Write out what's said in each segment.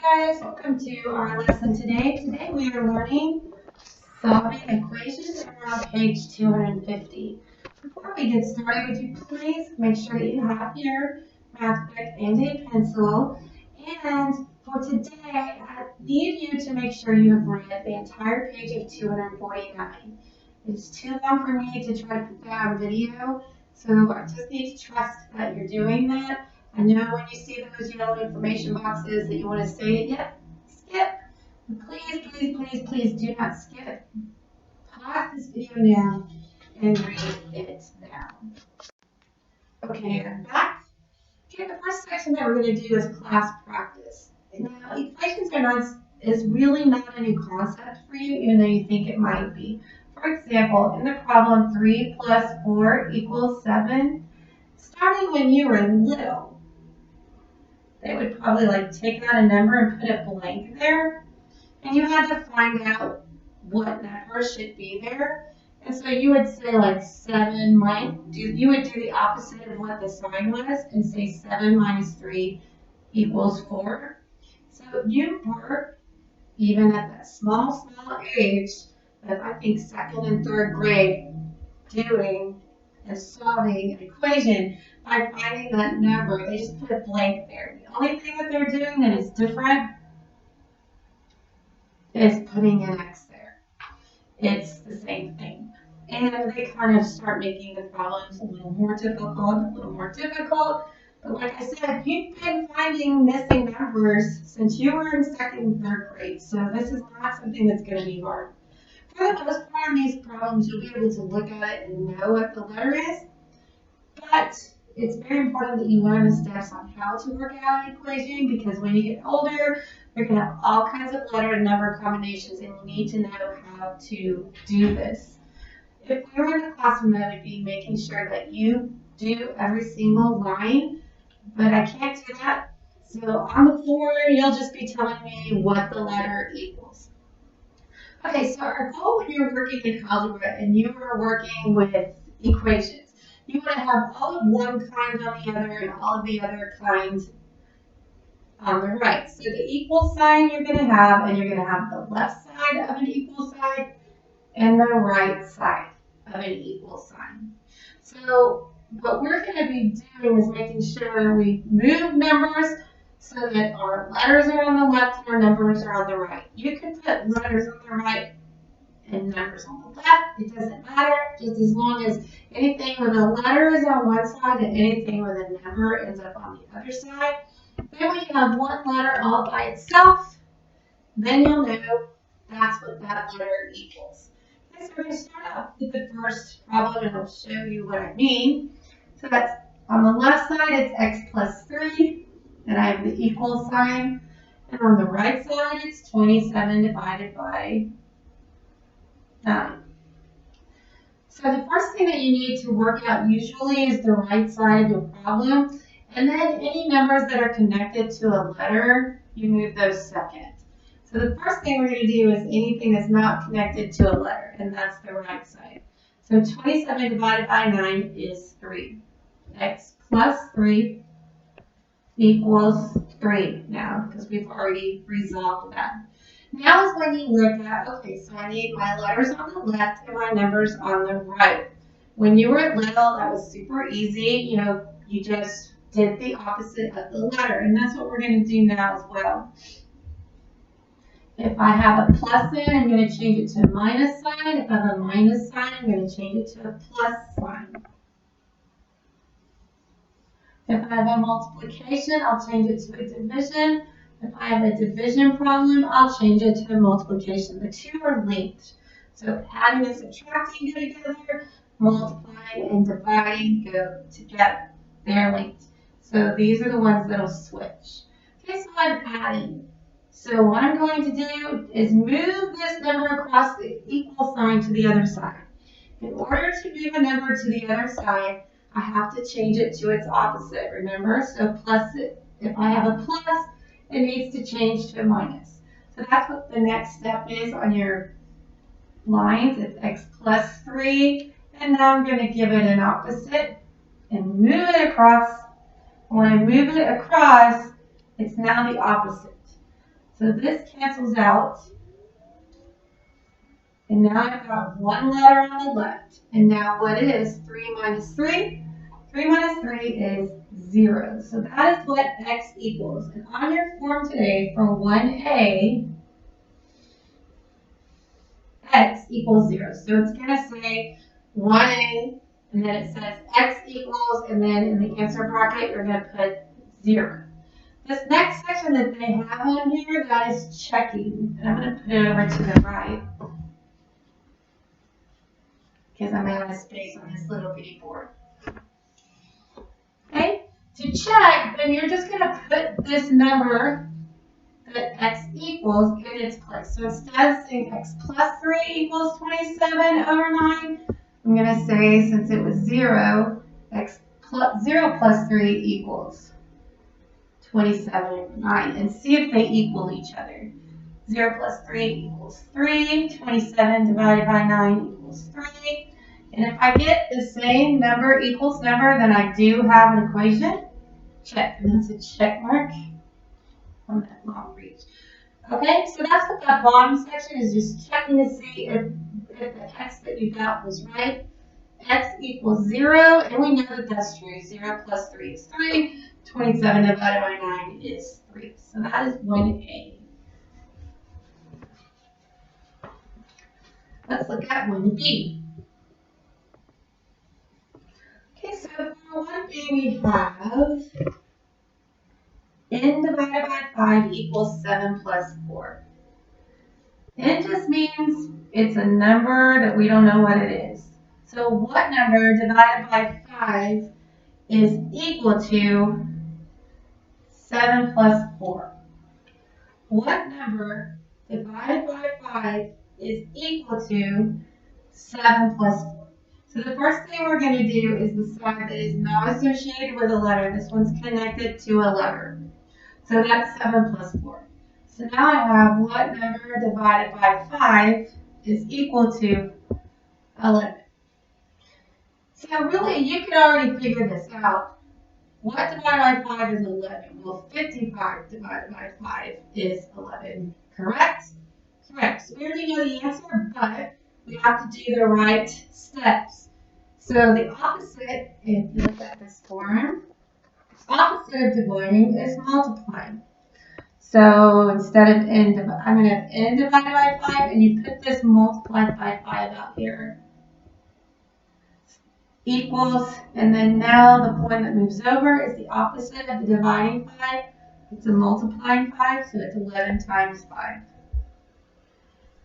guys, welcome to our lesson today. Today we are learning solving equations and we're on page 250. Before we get started, would you please make sure that you have your math book and a pencil. And for today, I need you to make sure you have read the entire page of 249. It's too long for me to try to put that on video, so I just need to trust that you're doing that. I know when you see those yellow information boxes that you want to say, yep, skip. Please, please, please, please do not skip. Pause this video now and read it now. Okay, I'm back. Okay, the first section that we're going to do is class practice. Now, equations is really not a new concept for you, even though you think it might be. For example, in the problem 3 plus 4 equals 7, starting when you were little, they would probably take out a number and put a blank there. And you had to find out what number should be there. And so you would say 7 you would do the opposite of what the sign was and say 7 minus 3 equals 4. So you were, even at that small age, of I think 2nd and 3rd grade, doing and solving an equation by finding that number. They just put a blank there. The only thing that they're doing that is different is putting an X there. It's the same thing. And they kind of start making the problems a little more difficult. But like I said, you've been finding missing numbers since you were in 2nd and 3rd grade. So this is not something that's going to be hard. For the most part, in these problems, you'll be able to look at it and know what the letter is. But it's very important that you learn the steps on how to work out an equation, because when you get older, you're going to have all kinds of letter and number combinations, and you need to know how to do this. If we were in the classroom, I would be making sure that you do every single line, but I can't do that. So on the floor, you'll just be telling me what the letter equals. Okay, so our goal when you're working in algebra and you are working with equations, you want to have all of one kind on the other and all of the other kinds on the right. So the equal sign you're going to have, and you're going to have the left side of an equal sign and the right side of an equal sign. So what we're going to be doing is making sure we move numbers so that our letters are on the left and our numbers are on the right. You can put letters on the right and numbers on the left. It doesn't matter, just as long as anything with a letter is on one side and anything with a number ends up on the other side. Then when you have one letter all by itself, then you'll know that's what that letter equals. Okay, so we're going to start off with the first problem and I'll show you what I mean. So that's on the left side, it's x plus 3. And I have the equal sign. And on the right side, it's 27 divided by 9. So the first thing that you need to work out usually is the right side of your problem. And then any numbers that are connected to a letter, you move those second. So the first thing we're going to do is anything that's not connected to a letter, and that's the right side. So 27 divided by 9 is 3. X plus 3 equals 3 now, because we've already resolved that. Now is when you look at, okay, so I need my letters on the left and my numbers on the right. When you were little, that was super easy. You just did the opposite of the letter, and that's what we're going to do now as well. If I have a plus sign, I'm going to change it to a minus sign. If I have a minus sign, I'm going to change it to a plus sign. If I have a multiplication, I'll change it to a division. If I have a division problem, I'll change it to a multiplication. The two are linked. So adding and subtracting go together, multiplying and dividing go together. They're linked. So these are the ones that will switch. Okay, so I'm adding. So what I'm going to do is move this number across the equal sign to the other side. In order to move a number to the other side, I have to change it to its opposite, remember? So plus it. If I have a plus, it needs to change to a minus. So that's what the next step is on your lines. It's x plus 3. And now I'm going to give it an opposite and move it across. When I move it across, it's now the opposite. So this cancels out. And now I've got one letter on the left. And now what is 3 minus 3? 3 minus 3 is 0. So that is what x equals. And on your form today for 1a, x equals 0. So it's going to say 1a, and then it says x equals, and then in the answer bracket, you're going to put 0. This next section that they have on here, that is checking. And I'm going to put it over to the right, because I'm out of space on this little bitty board. Okay? To check, then you're just going to put this number that x equals in its place. So instead of saying x plus 3 equals 27 over 9, I'm going to say, since it was 0, x plus 0 plus 3 equals 27 over 9. And see if they equal each other. 0 plus 3 equals 3. 27 divided by 9 equals 3. And if I get the same number equals number, then I do have an equation. Check. And that's a check mark on that long reach. Okay, so that's what that bottom section is, just checking to see if the x that you got was right. X equals 0, and we know that that's true. 0 plus 3 is 3. 27 divided by 9 is 3. So that is 1a. Let's look at 1b. Okay, so for 1b we have n divided by 5 equals 7 plus 4. N just means it's a number that we don't know what it is. So what number divided by 5 is equal to 7 plus 4? What number divided by 5 is equal to 7 plus 4? So the first thing we're going to do is the side that is not associated with a letter. This one's connected to a letter. So that's 7 plus 4. So now I have what number divided by 5 is equal to 11. So really, you can already figure this out. What divided by 5 is 11? Well, 55 divided by 5 is 11. Correct? Correct. So we already know the answer, but we have to do the right steps. So the opposite, if you look at this form, opposite of dividing is multiplying. So instead of n, I'm going to have n divided by 5, and you put this multiplied by 5 out here. Equals, and then now the point that moves over is the opposite of the dividing 5. It's a multiplying 5, so it's 11 times 5.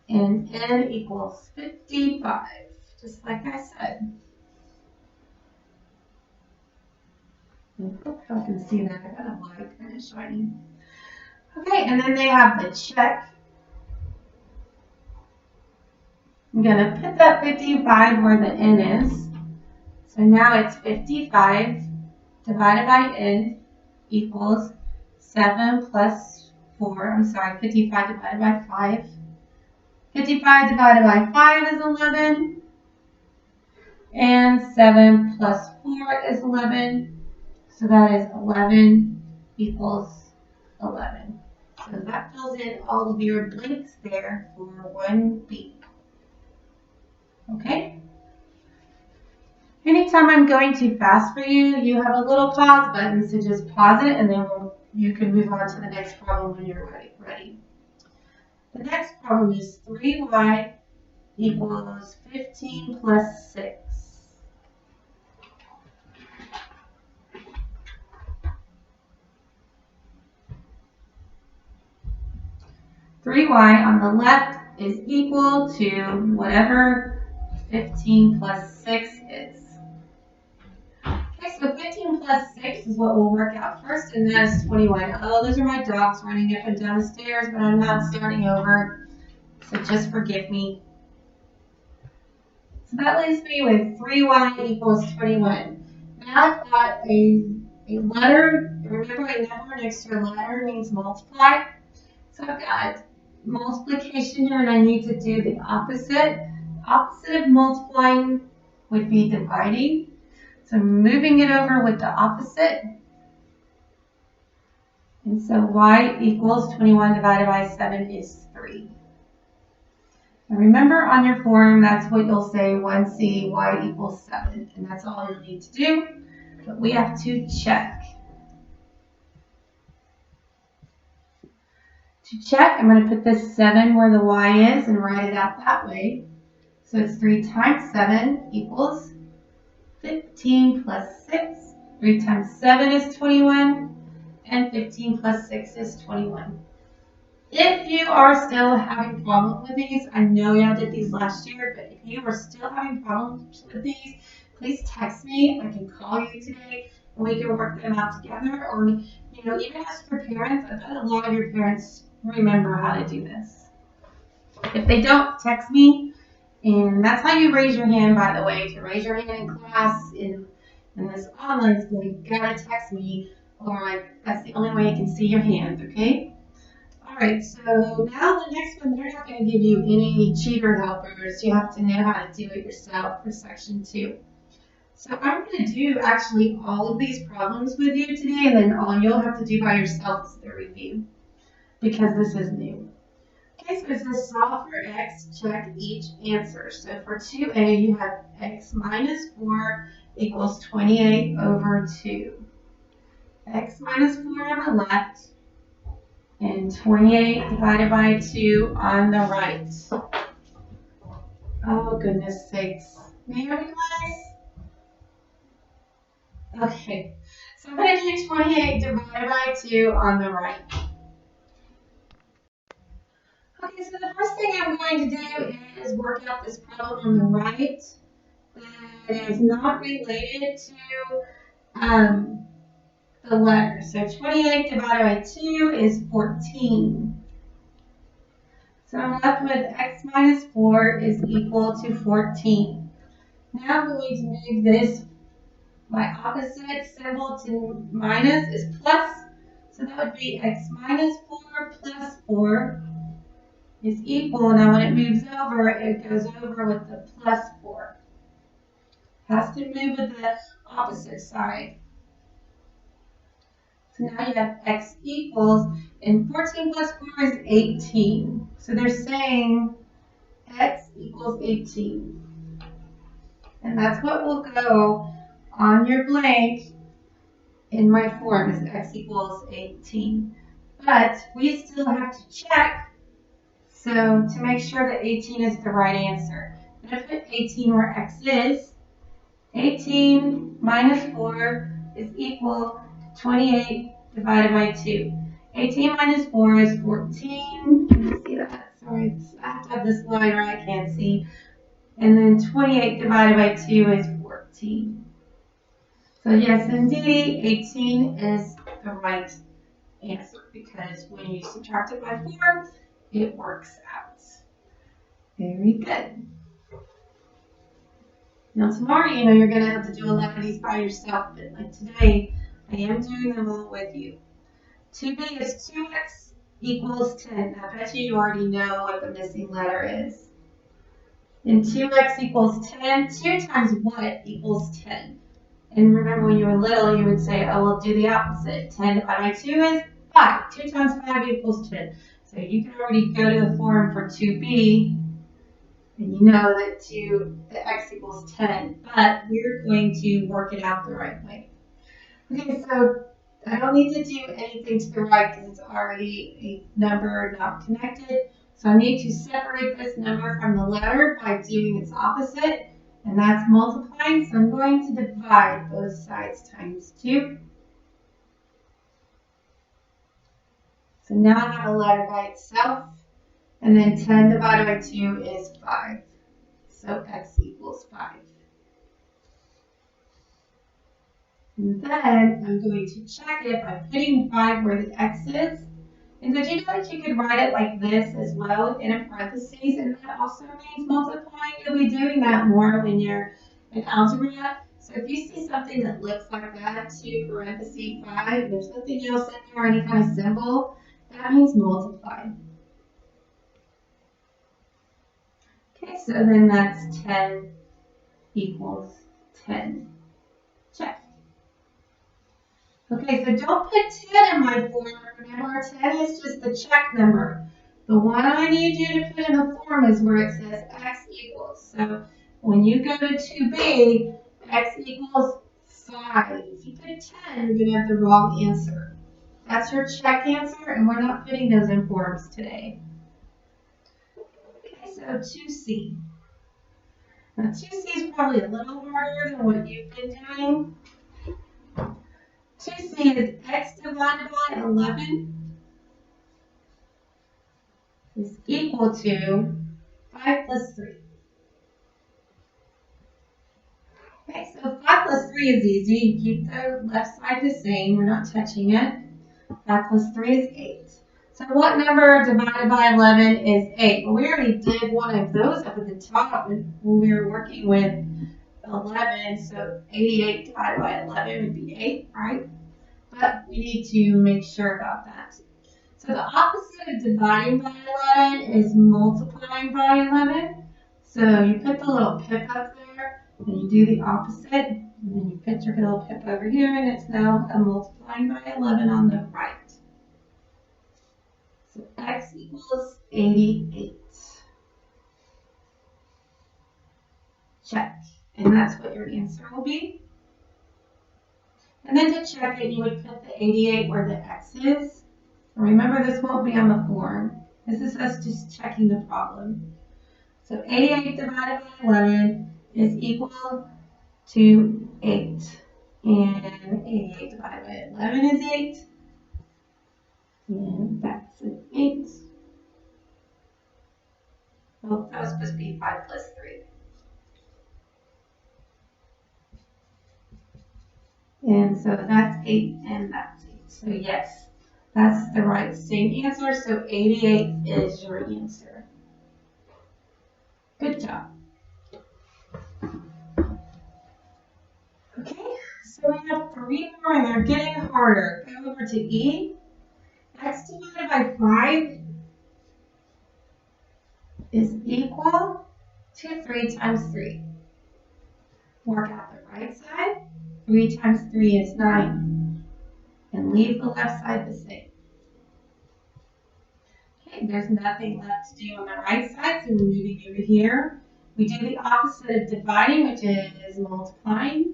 And n equals 55, just like I said. I hope y'all can see that. I got a light kind of shining. Okay, and then they have the check. I'm going to put that 55 where the n is. So now it's 55 divided by n equals 7 plus 4. I'm sorry, 55 divided by 5. 55 divided by 5 is 11. And 7 plus 4 is 11. So that is 11 equals 11. So that fills in all of your blanks there for 1b. Okay? Anytime I'm going too fast for you, you have a little pause button, so just pause it and then you can move on to the next problem when you're ready. The next problem is 3y equals 15 plus 6. (3y) on the left is equal to whatever 15 plus 6 is. Okay, so 15 plus 6 is what we'll work out first, and that is 21. Oh, those are my dogs running up and down the stairs, but I'm not starting over, so just forgive me. So that leaves me with 3y equals 21. Now I've got a letter. Remember, a number next to a letter means multiply. So I've got multiplication here, and I need to do the opposite. Opposite of multiplying would be dividing. So moving it over with the opposite. And so y equals 21 divided by 7 is 3. And remember on your form, that's what you'll say 1c, y equals 7. And that's all you'll need to do. But we have to check. To check, I'm going to put this 7 where the y is and write it out that way. So it's 3 times 7 equals 15 plus 6. 3 times 7 is 21. And 15 plus 6 is 21. If you are still having problems with these, I know y'all did these last year, but if you are still having problems with these, please text me. I can call you today and we can work them out together. Or, even ask your parents. I bet a lot of your parents remember how to do this. If they don't, text me. And that's how you raise your hand, by the way. To raise your hand in class, in this online school, you gotta text me, or that's the only way I can see your hand, okay? All right, so now the next one, they're not going to give you any cheater helpers. You have to know how to do it yourself for section 2. So I'm going to do actually all of these problems with you today, and then all you'll have to do by yourself is the review, because this is new. Okay, so it says solve for x, check each answer. So for 2a, you have x minus 4 equals 28 over 2. X minus 4 on the left, and 28 divided by 2 on the right. Oh, goodness sakes. May I realize? Okay, so I'm going to do 28 divided by 2 on the right. Okay, so the first thing I'm going to do is work out this problem on the right that is not related to the letter. So 28 divided by 2 is 14. So I'm left with x minus 4 is equal to 14. Now I'm going to move this, my opposite symbol to minus is plus. So that would be x minus 4 plus 4 is equal. Now when it moves over, it goes over with the plus 4. Has to move with the opposite side. So now you have x equals, and 14 plus 4 is 18. So they're saying x equals 18. And that's what will go on your blank in my form is x equals 18. But we still have to check, so to make sure that 18 is the right answer. I'm going to put 18 where x is. 18 minus 4 is equal to 28 divided by 2. 18 minus 4 is 14. Can you see that? Sorry, I have to have this line or I can't see. And then 28 divided by 2 is 14. So yes, indeed, 18 is the right answer because when you subtract it by 4, it works out. Very good. Now tomorrow, you're going to have to do a lot of these by yourself, but like today, I am doing them all with you. 2b is 2x equals 10. I bet you already know what the missing letter is. And 2x equals 10. 2 times what equals 10? And remember when you were little, you would say, oh, we'll do the opposite. 10 divided by 2 is 5. 2 times 5 equals 10. So you can already go to the form for 2b, and you know that the x equals 10. But we're going to work it out the right way. Okay, so I don't need to do anything to the right because it's already a number not connected. So I need to separate this number from the letter by doing its opposite. And that's multiplying, so I'm going to divide both sides times 2. So now I have a letter by itself, and then 10 divided by 2 is 5. So x equals 5. And then I'm going to check it by putting 5 where the x is. And did you know that you could write it like this as well in a parentheses, and that also means multiplying? You'll be doing that more when you're in algebra. So if you see something that looks like that, 2 parentheses 5, there's nothing else in there, any kind of symbol, that means multiply. Okay, so then that's 10 equals 10. Check. Okay, so don't put 10 in my form. Remember, 10 is just the check number. The one I need you to put in the form is where it says x equals. So when you go to 2b, x equals 5. If you put 10, you're going to have the wrong answer. That's your check answer, and we're not putting those in forms today. Okay, so 2c. Now 2c is probably a little harder than what you've been doing. 2c is x divided by 11 is equal to 5 plus 3. Okay, so 5 plus 3 is easy. You keep the left side the same. We're not touching it. 5 plus 3 is 8. So what number divided by 11 is 8? Well, we already did one of those up at the top when we were working with 11. So 88 divided by 11 would be 8, right? But we need to make sure about that. So the opposite of dividing by 11 is multiplying by 11. So you put the little pip up there, and you do the opposite, and then you put your little pip over here, and it's now a multiplying by 11 on the right. So x equals 88. Check. And that's what your answer will be. And then to check it, you would put the 88 where the x is. Remember, this won't be on the form. This is us just checking the problem. So 88 divided by 11 is equal to 8. And 88 divided by 11 is 8. And that's an 8. Oh, that was supposed to be 5 plus 3. And so that's 8 and that's 8. So yes, that's the right same answer. So 88 is your answer. Good job. Okay, so we have 3 more and they're getting harder. Go over to E. X divided by 5 is equal to 3 times 3. Work out the right side. 3 times 3 is 9. And leave the left side the same. Okay, there's nothing left to do on the right side, so we're moving over here. We do the opposite of dividing, which is multiplying.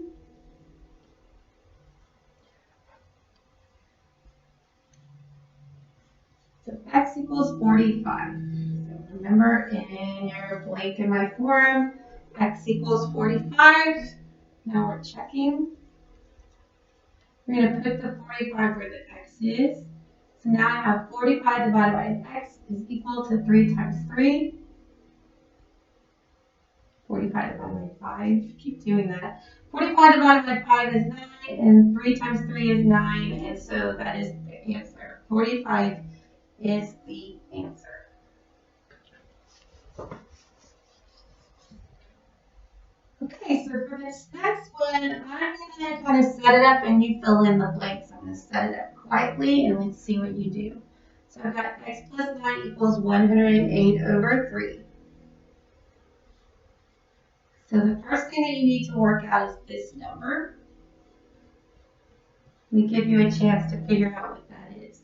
So x equals 45. So remember, in your blank in my form, x equals 45. Now we're checking. We're going to put the 45 where the x is. So now I have 45 divided by x is equal to 3 times 3. 45 divided by 5. Keep doing that. 45 divided by 5 is 9, and 3 times 3 is 9, and so that is the answer. 45 is the answer. Okay, so for this next one, I'm going to kind of set it up and you fill in the blanks. I'm going to set it up quietly and let's see what you do. So I've got x plus 9 equals 108 over 3. So the first thing that you need to work out is this number. We give you a chance to figure out what that is.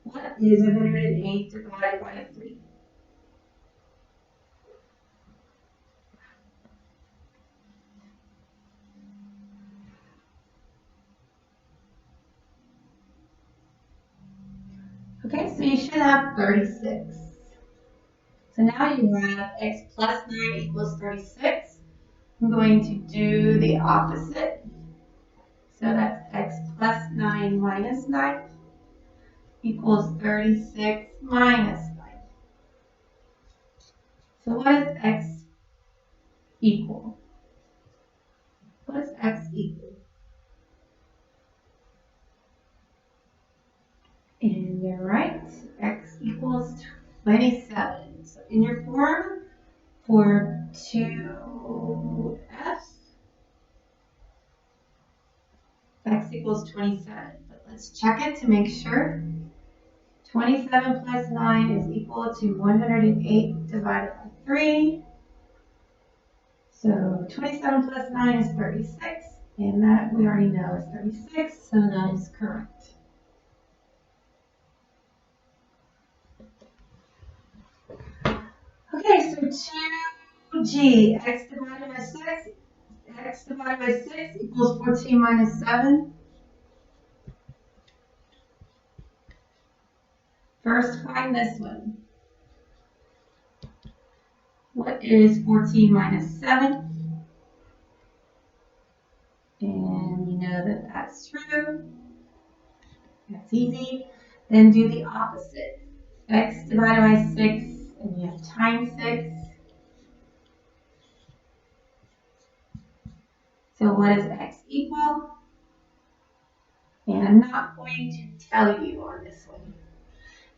What is 108 divided by 3? Okay, so you should have 36. So now you have x plus 9 equals 36. I'm going to do the opposite. So that's x plus 9 minus 9 equals 36 minus 9. So what does x equal? What does x equal? And you're right, x equals 27. So in your form for 2f, x equals 27. But let's check it to make sure. 27 plus 9 is equal to 108 divided by 3. So 27 plus 9 is 36. And that we already know is 36, so that is correct. Okay, so 2g, x divided by 6 equals 14 minus 7. First, find this one. What is 14 minus 7? And you know that that's true. That's easy. Then do the opposite. X divided by 6, and you have times 6. So what does x equal? And I'm not going to tell you on this one.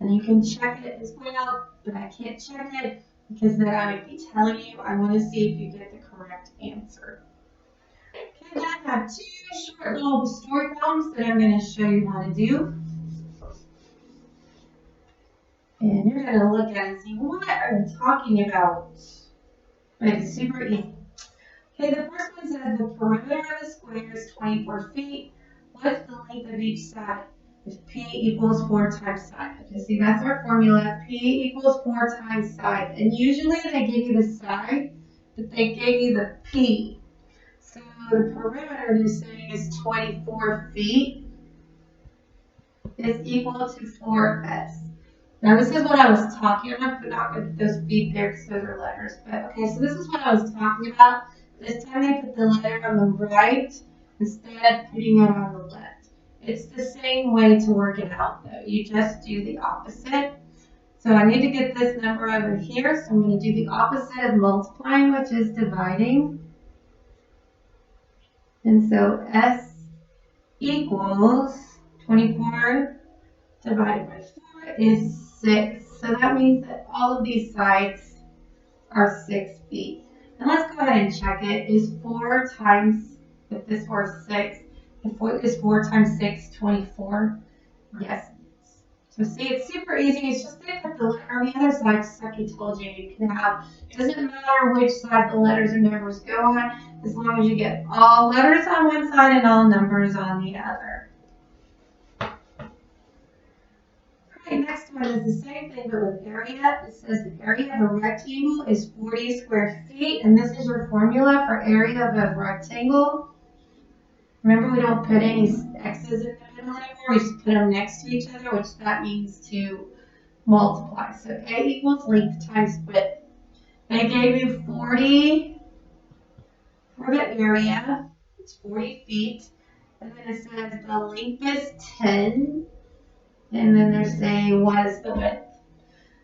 And you can check it as well, but I can't check it because then I would be telling you. I want to see if you get the correct answer. Okay, then I have two short little story problems that I'm going to show you how to do. And you're going to look at it and see, what are they talking about? But it's super easy. Okay, the first one says the perimeter of the square is 24 feet. What is the length of each side? If P equals 4 times side. Okay, see, that's our formula. P equals 4 times side. And usually they give you the side, but they gave you the P. So the perimeter they're saying is 24 feet is equal to 4s. Now this is what I was talking about, but not with those feet there because those are letters. But okay, so this is what I was talking about. This time they put the letter on the right instead of putting it on the left. It's the same way to work it out though. You just do the opposite. So I need to get this number over here. So I'm going to do the opposite of multiplying, which is dividing. And so S equals 24 divided by 4 is 6. So that means that all of these sides are 6 feet. And let's go ahead and check it. Is 4 times, if this were 6, is 4 times 6 24? Yes. So see, it's super easy. It's just they put the letter on the other side, just like I told you. You can have, it doesn't matter which side the letters and numbers go on, as long as you get all letters on one side and all numbers on the other. Okay, next one is the same thing, but with area. It says the area of a rectangle is 40 square feet, and this is your formula for area of a rectangle. Remember, we don't put any x's in the middle anymore. We just put them next to each other, which that means to multiply. So A equals length times width. They gave you 40 for the area. It's 40 feet. And then it says the length is 10. And then they're saying, what is the width?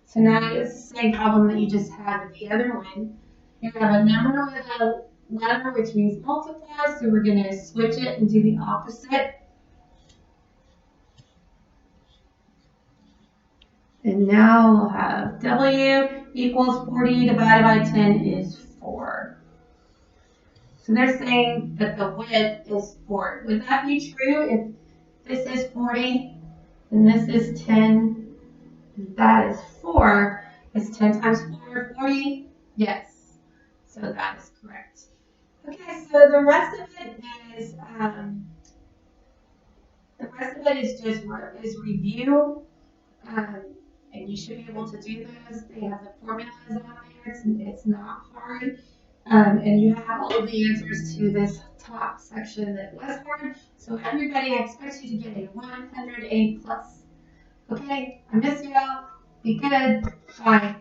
So now it's the same problem that you just had with the other one. You have a number with a letter, which means multiply, so we're going to switch it and do the opposite. And now we'll have W equals 40 divided by 10 is 4. So they're saying that the width is 4. Would that be true if this is 40 and this is 10? That is 4. Is 10 times 4 40? Yes. So that is correct. Okay, so the rest of it is just review, and you should be able to do those. They have the formulas on there. It's not hard, and you have all of the answers to this top section that was hard. So everybody, I expect you to get a 100 A+. Okay, I miss y'all. Be good. Bye.